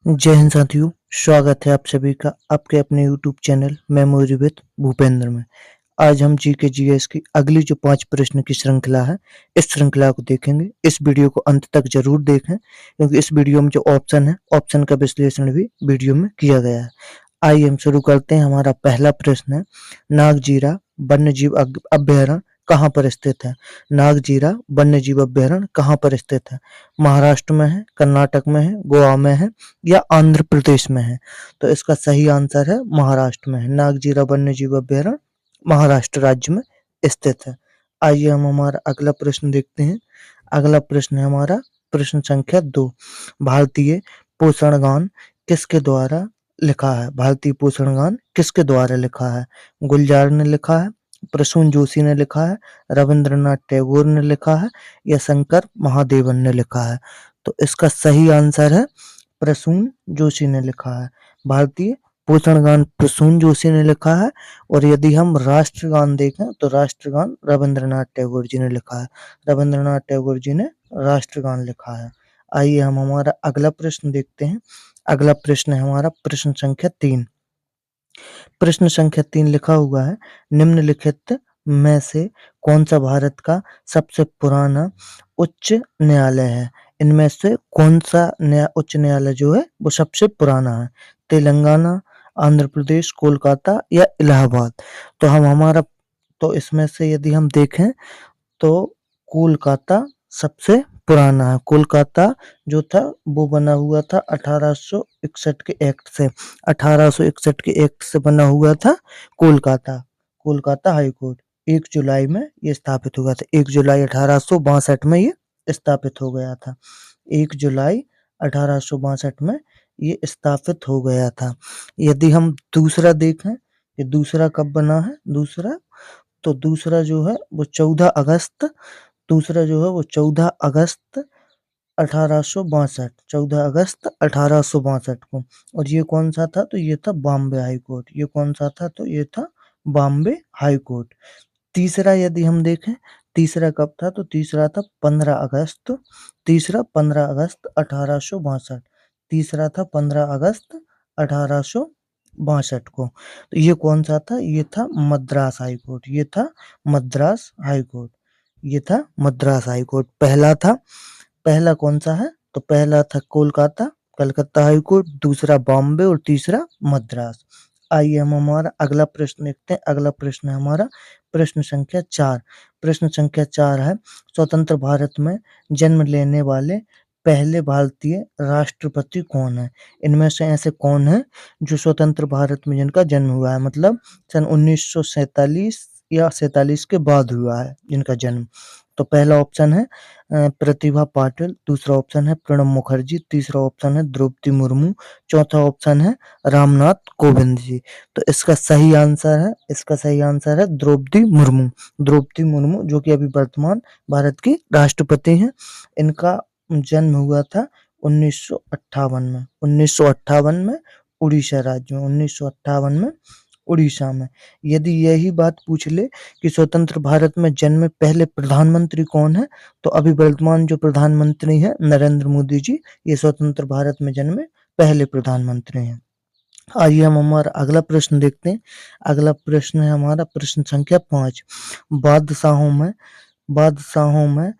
जय हिंद साथियों, स्वागत है आप सभी का आपके अपने YouTube channel memory with Bhupendra में। आज हम जीके जीएस की अगली जो 5 प्रश्न की श्रृंखला है, इस श्रृंखला को देखेंगे। इस वीडियो को अंत तक जरूर देखें क्योंकि इस वीडियो में जो ऑप्शन है, ऑप्शन का विश्लेषण भी वीडियो में किया गया है। आइए हम शुरू करते हैं। हमारा पहला प्रश्न है, नागजीरा वन्यजीव अभ्यारण्य कहाँ पर स्थित है? नागजीरा वन्यजीव अभ्यारण्य कहाँ पर स्थित है? महाराष्ट्र में है, कर्नाटक में है, गोवा में है या आंध्र प्रदेश में है? तो इसका सही आंसर है महाराष्ट्र में है। नागजीरा वन्यजीव अभ्यारण्य महाराष्ट्र राज्य में स्थित है। आइए हम हमारा अगला प्रश्न देखते हैं। अगला प्रश्न है हमारा प्रश्न संख्या 2। भारतीय पोषण गान किसके द्वारा लिखा है? भारतीय पोषण गान किसके द्वारा लिखा है? गुलजार ने लिखा है, प्रसून जोशी ने लिखा है, रविंद्रनाथ टैगोर ने लिखा है या शंकर महादेवन ने लिखा है? तो इसका सही आंसर है प्रसून जोशी ने लिखा है। भारतीय पोषण गान प्रसून जोशी ने लिखा है। और यदि हम राष्ट्रगान देखें तो राष्ट्रगान रविंद्रनाथ टैगोर जी ने लिखा है। रविंद्रनाथ टैगोर जी ने राष्ट्रगान लिखा है। आइए हम हमारा अगला प्रश्न देखते हैं। अगला प्रश्न है हमारा प्रश्न संख्या 3। प्रश्न संख्या 3 लिखा हुआ है, निम्नलिखित में से कौन सा भारत का सबसे पुराना उच्च न्यायालय है? इनमें से कौन सा उच्च न्यायालय जो है वो सबसे पुराना है? तेलंगाना, आंध्र प्रदेश, कोलकाता या इलाहाबाद? तो हम हमारा तो इसमें से यदि हम देखें तो कोलकाता सबसे पुराना है। कोलकाता जो था वो बना हुआ था 1861 के एक्ट से। 1861 के एक्ट से बना हुआ था कोलकाता। कोलकाता हाई कोर्ट 1 जुलाई में ये स्थापित हुआ था। 1 जुलाई 1862 में ये स्थापित हो गया था। 1 जुलाई 1862 में ये स्थापित हो गया था। यदि हम दूसरा देखें, ये दूसरा कब बना है? दूसरा जो है वो 14 अगस्त दूसरा जो है वो 14 अगस्त 1862, 14 अगस्त 1862 को। और ये कौन सा था? तो ये था बॉम्बे हाई कोर्ट। ये कौन सा था? तो ये था बॉम्बे हाई कोर्ट। तीसरा यदि हम देखें, तीसरा कब था? तो तीसरा था 15 अगस्त। तीसरा 15 अगस्त 1862। तीसरा था 15 अगस्त 1862 को। तो ये कौन सा था? ये था मद्रास हाई कोर्ट। ये था मद्रास हाई कोर्ट। ये था मद्रास हाई कोर्ट। पहला कौन सा है? तो पहला था कोलकाता, कलकत्ता हाई कोर्ट, दूसरा बॉम्बे और तीसरा मद्रास। आइए हम हमारा अगला प्रश्न देखते हैं। अगला प्रश्न है हमारा प्रश्न संख्या 4। प्रश्न संख्या 4 है, स्वतंत्र भारत में जन्म लेने वाले पहले भारतीय राष्ट्रपति कौन है? इनमें से ऐसे कौन है जो स्वतंत्र भारत में जिनका जन्म हुआ है, मतलब सन 1947 या 47 के बाद हुआ है जिनका जन्म? तो पहला ऑप्शन है प्रतिभा पाटिल, दूसरा ऑप्शन है प्रणब मुखर्जी, तीसरा ऑप्शन है द्रौपदी मुर्मू, चौथा ऑप्शन है रामनाथ कोविंद जी। तो इसका सही आंसर है द्रौपदी मुर्मू। द्रौपदी मुर्मू जो कि अभी वर्तमान भारत की राष्ट्रपति हैं। इनका जन्म हुआ था 1958 में। 1958 में उड़ीसा राज्य में। 1958 में उड़ीसा में। यदि यही बात पूछ ले कि स्वतंत्र भारत में जन्मे पहले प्रधानमंत्री कौन है, तो अभी वर्तमान जो प्रधानमंत्री है नरेंद्र मोदी जी, ये स्वतंत्र भारत में जन्मे पहले प्रधानमंत्री हैं। आइए हम हमारा अगला प्रश्न देखते हैं। अगला प्रश्न है हमारा प्रश्न संख्या 5। बादशाहों में बादशाहों में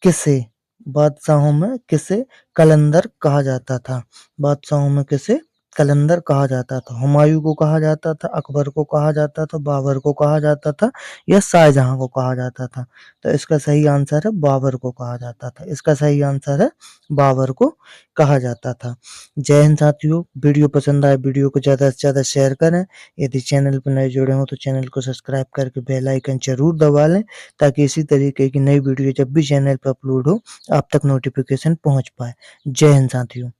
किसे बादशाहों में किसे कलंदर कहा जाता था? बादशाहों में किसे कलंदर कहा जाता था? हुमायूं को कहा जाता था, अकबर को कहा जाता था, बाबर को कहा जाता था या शाहजहां को कहा जाता था? तो इसका सही आंसर है बाबर को कहा जाता था। इसका सही आंसर है बाबर को कहा जाता था। जय हिंद साथियों, वीडियो पसंद आए वीडियो को ज़्यादा से ज़्यादा शेयर करें। यदि चैनल पर नए जुड़े हो तो चैनल को सब्सक्राइब करके बेल आइकन जरूर दबा लें ताकि इसी तरीके की नई वीडियो जब भी चैनल पर अपलोड हो आप तक नोटिफिकेशन पहुंच पाए। जय हिंद साथियों।